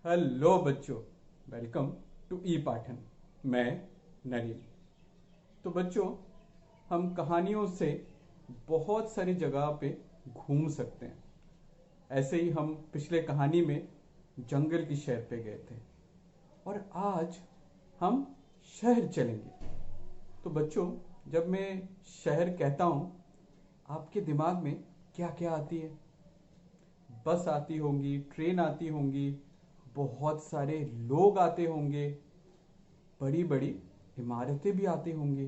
Hello बच्चों, welcome to ई पाठन। मैं नरेन। तो बच्चों, हम कहानियों से बहुत सारी जगह पे घूम सकते हैं। ऐसे ही हम पिछले कहानी में जंगल की सैर पे गए थे और आज हम शहर चलेंगे। तो बच्चों, जब मैं शहर कहता हूँ, आपके दिमाग में क्या क्या आती है? बस आती होंगी, ट्रेन आती होंगी, बहुत सारे लोग आते होंगे, बड़ी बड़ी इमारतें भी आती होंगी।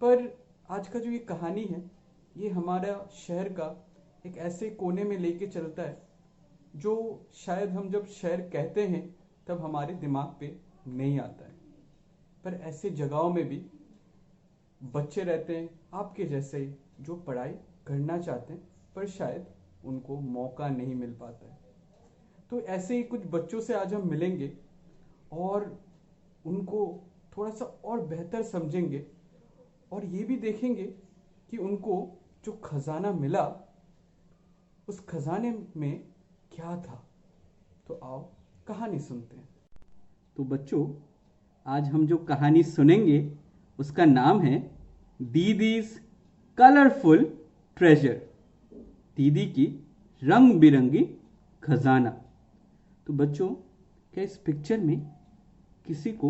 पर आज का जो ये कहानी है, ये हमारा शहर का एक ऐसे कोने में लेके चलता है जो शायद हम जब शहर कहते हैं तब हमारे दिमाग पे नहीं आता है। पर ऐसे जगहों में भी बच्चे रहते हैं आपके जैसे ही, जो पढ़ाई करना चाहते हैं पर शायद उनको मौका नहीं मिल पाता है। तो ऐसे ही कुछ बच्चों से आज हम मिलेंगे और उनको थोड़ा सा और बेहतर समझेंगे और ये भी देखेंगे कि उनको जो खजाना मिला, उस खजाने में क्या था। तो आओ कहानी सुनते हैं। तो बच्चों, आज हम जो कहानी सुनेंगे उसका नाम है दीदीज कलरफुल ट्रेजर। दीदी की रंग बिरंगी खजाना। तो बच्चों, क्या इस पिक्चर में किसी को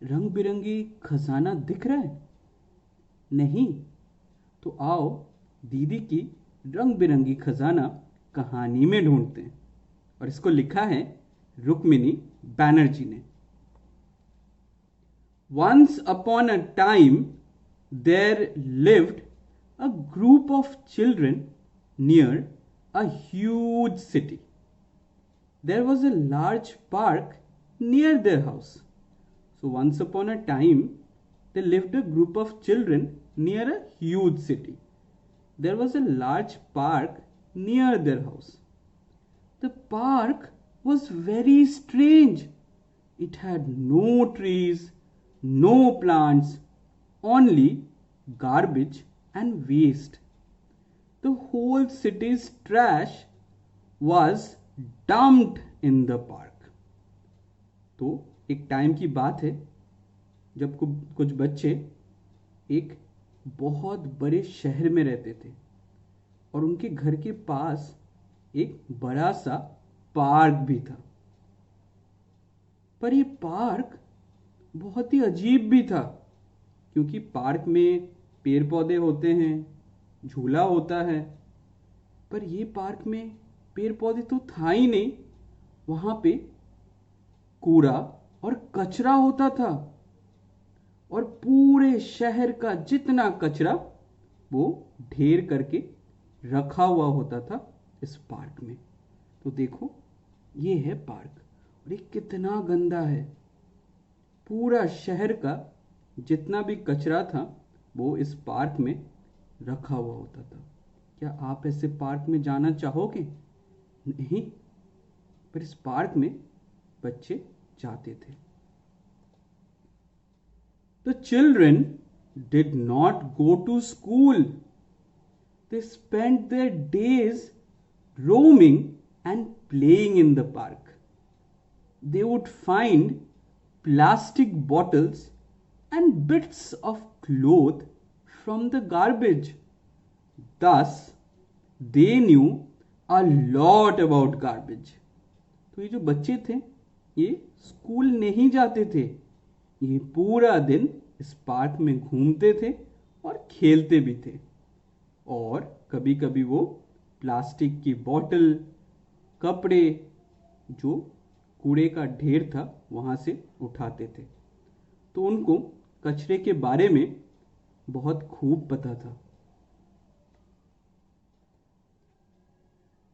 रंग बिरंगी खजाना दिख रहा है? नहीं? तो आओ दीदी की रंग बिरंगी खजाना कहानी में ढूंढते हैं। और इसको लिखा है रुक्मिनी बैनर्जी ने। Once upon a time, there lived a group of children near a huge city. There was a large park near their house. So, once upon a time, there lived a group of children near a huge city. There was a large park near their house. The park was very strange. It had no trees, no plants, only garbage and waste. The whole city's trash was dumped in the park. तो एक time की बात है जब कुछ बच्चे एक बहुत बड़े शहर में रहते थे और उनके घर के पास एक बड़ा सा पार्क भी था। पर ये पार्क बहुत ही अजीब भी था, क्योंकि पार्क में पेड़ पौधे होते हैं, झूला होता है, पर ये पार्क में पेड़ पौधे तो था ही नहीं। वहां पे कूड़ा और कचरा होता था और पूरे शहर का जितना कचरा वो ढेर करके रखा हुआ होता था इस पार्क में। तो देखो, ये है पार्क और ये कितना गंदा है। पूरा शहर का जितना भी कचरा था वो इस पार्क में रखा हुआ होता था। क्या आप ऐसे पार्क में जाना चाहोगे? नहीं, पर इस पार्क में बच्चे जाते थे। The children did not go to school. They spent their days roaming and playing in the park. They would find plastic bottles and bits of cloth from the garbage. Thus, they knew a lot about garbage. तो ये जो बच्चे थे, ये school नहीं जाते थे। ये पूरा दिन इस पार्क में घूमते थे और खेलते भी थे। और कभी कभी वो प्लास्टिक की बोतल, कपड़े, जो कूड़े का ढेर था वहां से उठाते थे। तो उनको कचरे के बारे में बहुत खूब पता था।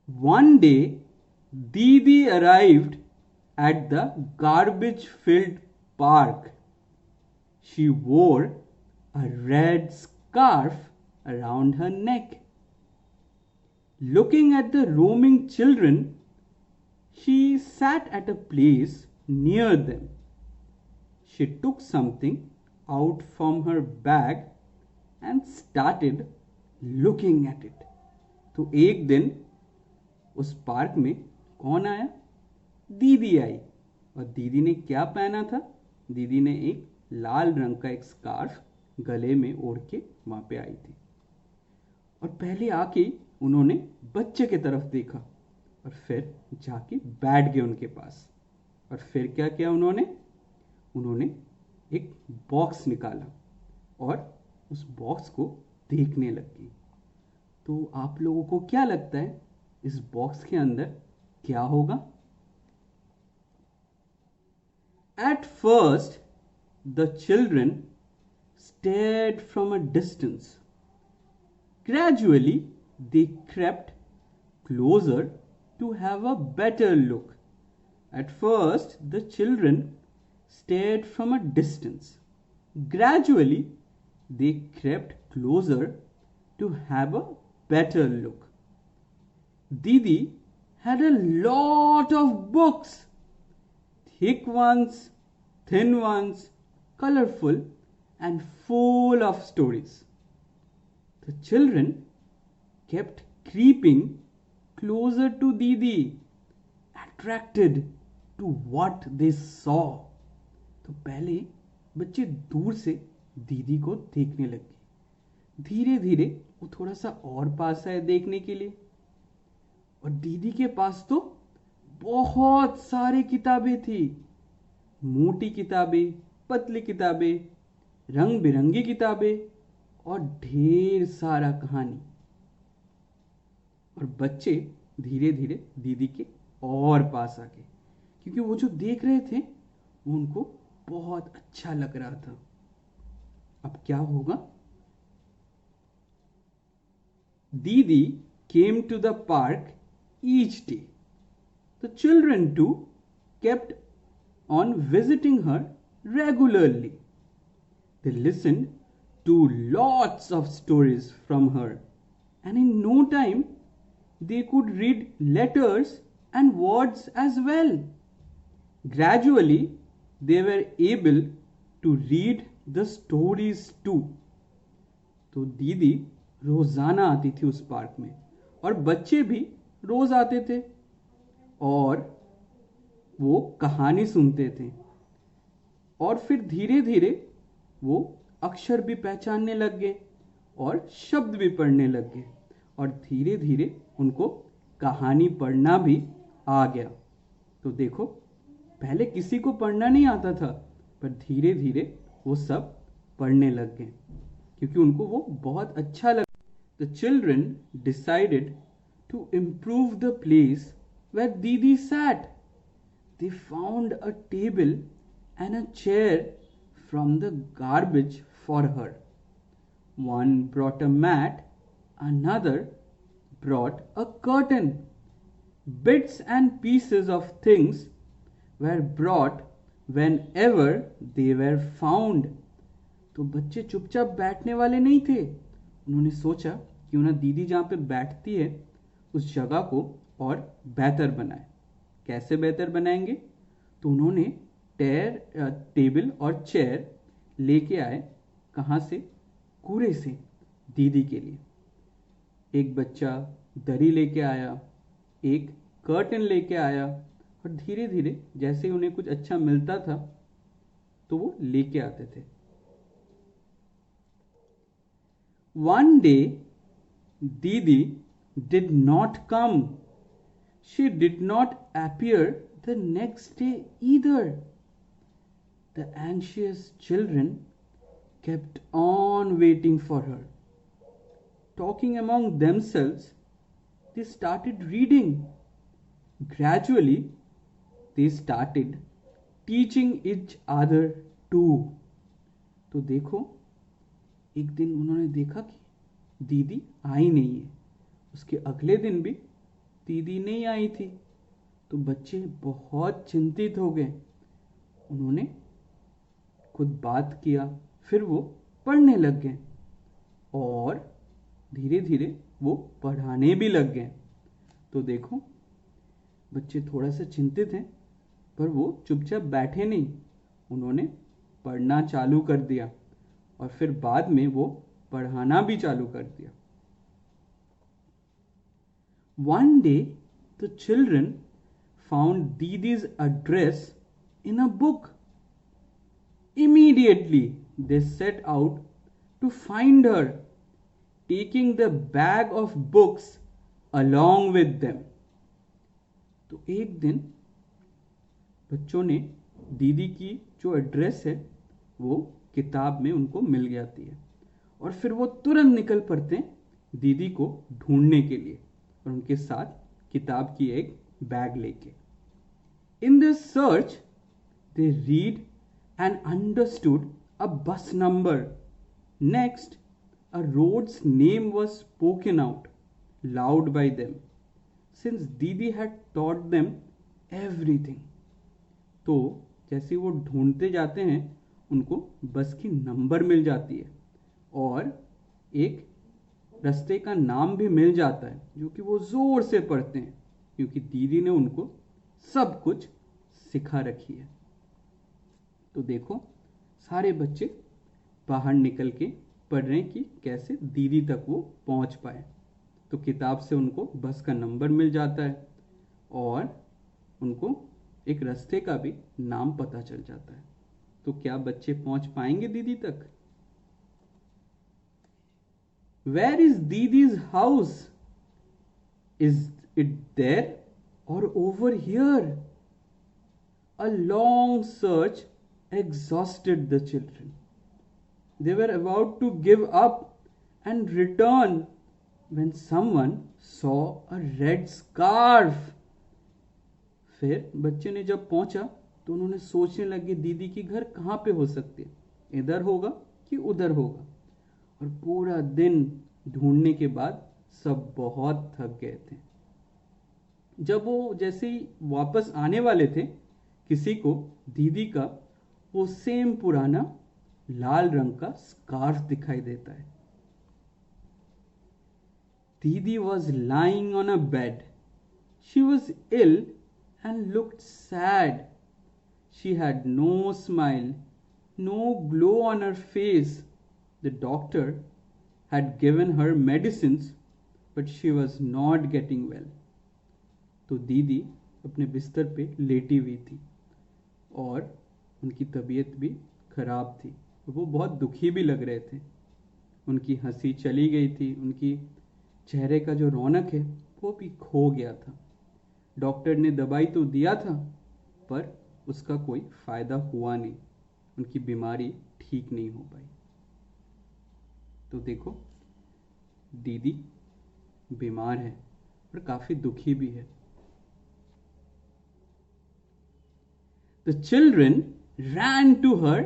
One day, Didi arrived at the garbage-filled park. She wore a red scarf around her neck. Looking at the roaming children, she sat at a place near them. She took something out from her bag and started looking at it. तो एक दिन उस park में कौन आया? दीदी आई। और दीदी ने क्या पहना था? दीदी ने एक लाल रंग का एक स्कार्फ गले में ओढ़ के वहां पे आई थी। और पहले आके उन्होंने बच्चे की तरफ देखा और फिर जाके बैठ गए उनके पास। और फिर क्या किया उन्होंने? उन्होंने एक बॉक्स निकाला और उस बॉक्स को देखने लग गई। तो आप लोगों को क्या लगता है इस बॉक्स के अंदर क्या होगा? At first, the children stared from a distance. Gradually, they crept closer to have a better look. At first, the children stared from a distance. Gradually, they crept closer to have a better look. Didi had a lot of books, thick ones, thin ones, colorful, and full of stories. The children kept creeping closer to Didi, attracted to what they saw. तो पहले बच्चे दूर से दीदी को देखने लगे। धीरे धीरे वो थोड़ा सा और पास आए देखने के लिए। और दीदी के पास तो बहुत सारी किताबें थी। मोटी किताबें, पतली किताबें, रंग बिरंगी किताबें और ढेर सारा कहानी। और बच्चे धीरे धीरे दीदी के और पास आ गए क्योंकि वो जो देख रहे थे वो उनको बहुत अच्छा लग रहा था। अब क्या होगा? दीदी came to the park each day. The children too kept on visiting her regularly. They listened to lots of stories from her, and in no time they could read letters and words as well. Gradually, they were able to read the stories too. तो दीदी रोजाना आती थी उस park में और बच्चे भी रोज आते थे और वो कहानी सुनते थे। और फिर धीरे धीरे वो अक्षर भी पहचानने लग गए और शब्द भी पढ़ने लग गए और धीरे धीरे उनको कहानी पढ़ना भी आ गया। तो देखो, पहले किसी को पढ़ना नहीं आता था पर धीरे धीरे वो सब पढ़ने लग गए क्योंकि उनको वो बहुत अच्छा लगा। The children decided to improve the place where Didi sat. They found a table and a chair from the garbage for her. One brought a mat, another brought a curtain. Bits and pieces of things were brought whenever they were found. तो बच्चे चुपचाप बैठने वाले नहीं थे। उन्होंने सोचा क्यों ना दीदी जहाँ पे बैठती है उस जगह को और बेहतर बनाए। कैसे बेहतर बनाएंगे? तो उन्होंने टेबल और चेयर लेके आए। कहाँ से? कूड़े से, दीदी के लिए। एक बच्चा दरी लेके आया, एक कर्टन लेके आया और धीरे धीरे जैसे उन्हें कुछ अच्छा मिलता था तो वो लेके आते थे। One day, Didi did not come. She did not appear the next day either. The anxious children kept on waiting for her. Talking among themselves, they started reading. Gradually, they started teaching each other too. तो देखो, एक दिन उन्होंने देखा कि दीदी आई नहीं है। उसके अगले दिन भी दीदी नहीं आई थी। तो बच्चे बहुत चिंतित हो गए। उन्होंने खुद बात किया, फिर वो पढ़ने लग गए और धीरे धीरे वो पढ़ाने भी लग गए। तो देखो, बच्चे थोड़ा सा चिंतित हैं पर वो चुपचाप बैठे नहीं। उन्होंने पढ़ना चालू कर दिया और फिर बाद में वो पढ़ाना भी चालू कर दिया। One day, the children found Didi's address in a book. Immediately they set out to find her, taking the bag of books along with them. तो एक दिन बच्चों ने दीदी की जो एड्रेस है वो किताब में उनको मिल जाती है और फिर वो तुरंत निकल पड़ते हैं दीदी को ढूंढने के लिए और उनके साथ किताब की एक बैग लेके. In this search, they read and understood a bus number. Next, a road's name was spoken out loud by them, since Didi had taught them everything. तो जैसे वो ढूंढते जाते हैं उनको बस की नंबर मिल जाती है और एक रास्ते का नाम भी मिल जाता है जो कि वो जोर से पढ़ते हैं क्योंकि दीदी ने उनको सब कुछ सिखा रखी है. तो देखो सारे बच्चे बाहर निकल के पढ़ रहे हैं कि कैसे दीदी तक वो पहुंच पाए. तो किताब से उनको बस का नंबर मिल जाता है और उनको एक रास्ते का भी नाम पता चल जाता है. तो क्या बच्चे पहुंच पाएंगे दीदी तक? Where is Didi's house? Is it there or over here? A long search exhausted the children. They were about to give up and return when someone saw a red scarf. फिर बच्चे ने जब पहुंचा तो उन्होंने सोचने लगे दीदी की घर कहाँ पे हो सकती है, इधर होगा कि उधर होगा. और पूरा दिन ढूंढने के बाद सब बहुत थक गए थे. जब वो जैसे ही वापस आने वाले थे किसी को दीदी का वो सेम पुराना लाल रंग का स्कार्फ दिखाई देता है. Didi was lying on a bed. She was ill and looked sad. She had no smile, no glow on her face. The doctor had given her medicines, but she was not getting well. तो दीदी अपने बिस्तर पे लेटी हुई थी और उनकी तबीयत भी खराब थी. वो बहुत दुखी भी लग रहे थे. उनकी हंसी चली गई थी, उनकी चेहरे का जो रौनक है वो भी खो गया था. डॉक्टर ने दवाई तो दिया था पर उसका कोई फायदा हुआ नहीं. उनकी बीमारी ठीक नहीं हो पाई. तो देखो दीदी बीमार है और काफी दुखी भी है. The children ran to her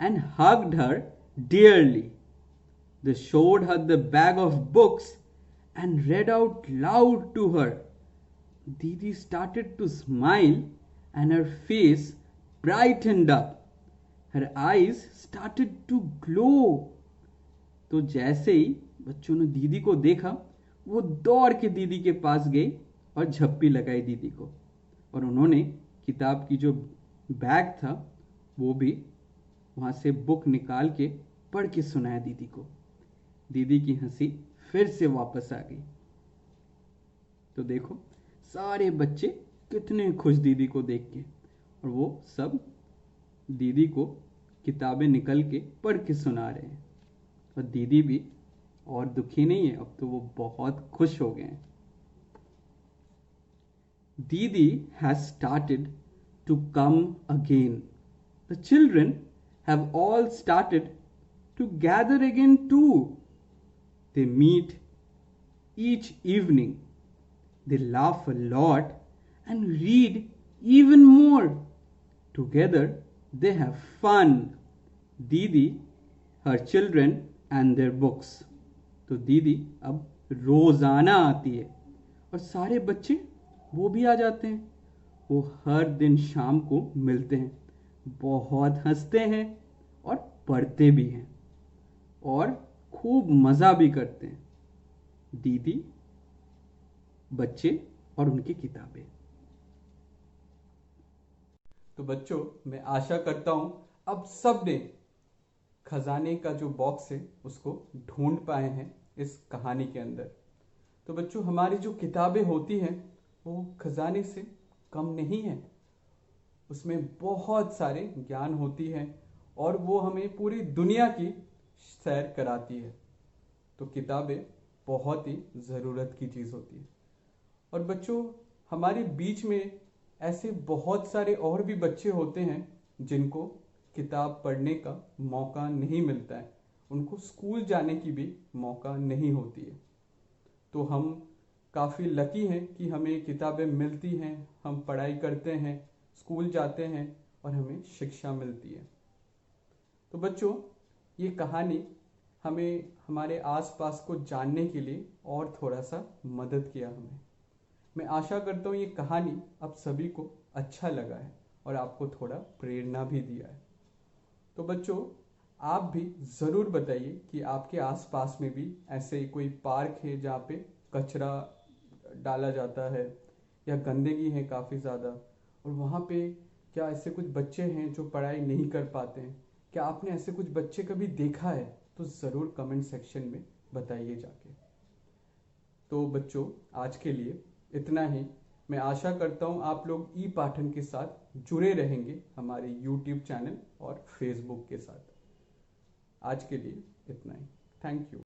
and hugged her dearly. They showed her the bag of books and read out loud to her. Didi started to smile and her face brightened up. Her eyes started to glow. तो जैसे ही बच्चों ने दीदी को देखा वो दौड़ के दीदी के पास गई और झप्पी लगाई दीदी को और उन्होंने किताब की जो बैग था वो भी वहां से बुक निकाल के पढ़ के सुनाया दीदी को. दीदी की हंसी फिर से वापस आ गई. तो देखो सारे बच्चे कितने खुश दीदी को देख के और वो सब दीदी को किताबें निकल के पढ़ के सुना रहे हैं और दीदी भी और दुखी नहीं है, अब तो वो बहुत खुश हो गए हैं. दीदी has started to come again. The children have all started to gather again too. They meet each evening. They laugh a lot and read even more. Together they have fun. Didi, her children and their books. तो दीदी अब रोजाना आती है और सारे बच्चे वो भी आ जाते हैं. वो हर दिन शाम को मिलते हैं, बहुत हंसते हैं और पढ़ते भी हैं और खूब मजा भी करते हैं. दीदी, बच्चे और उनकी किताबें. तो बच्चों मैं आशा करता हूं अब सब ने खजाने का जो बॉक्स है उसको ढूंढ पाए हैं इस कहानी के अंदर. तो बच्चों हमारी जो किताबें होती हैं वो खजाने से कम नहीं है, उसमें बहुत सारे ज्ञान होती है और वो हमें पूरी दुनिया की सैर कराती है। तो किताबें बहुत ही ज़रूरत की चीज़ होती है। और बच्चों, हमारे बीच में ऐसे बहुत सारे और भी बच्चे होते हैं जिनको किताब पढ़ने का मौका नहीं मिलता है, उनको स्कूल जाने की भी मौका नहीं होती है। तो हम काफ़ी लकी हैं कि हमें किताबें मिलती हैं, हम पढ़ाई करते हैं, स्कूल जाते हैं और हमें शिक्षा मिलती है। तो बच्चों, ये कहानी हमें हमारे आसपास को जानने के लिए और थोड़ा सा मदद किया हमें। मैं आशा करता हूँ ये कहानी आप सभी को अच्छा लगा है और आपको थोड़ा प्रेरणा भी दिया है। तो बच्चों, आप भी ज़रूर बताइए कि आपके आसपास में भी ऐसे कोई पार्क है जहाँ पे कचरा डाला जाता है या गंदगी है काफ़ी ज़्यादा, और वहाँ पे क्या ऐसे कुछ बच्चे हैं जो पढ़ाई नहीं कर पाते हैं? क्या आपने ऐसे कुछ बच्चे कभी देखा है? तो ज़रूर कमेंट सेक्शन में बताइए जाके। तो बच्चों, आज के लिए इतना ही। मैं आशा करता हूँ आप लोग ई पाठन के साथ जुड़े रहेंगे हमारे YouTube चैनल और Facebook के साथ। आज के लिए इतना ही। Thank you.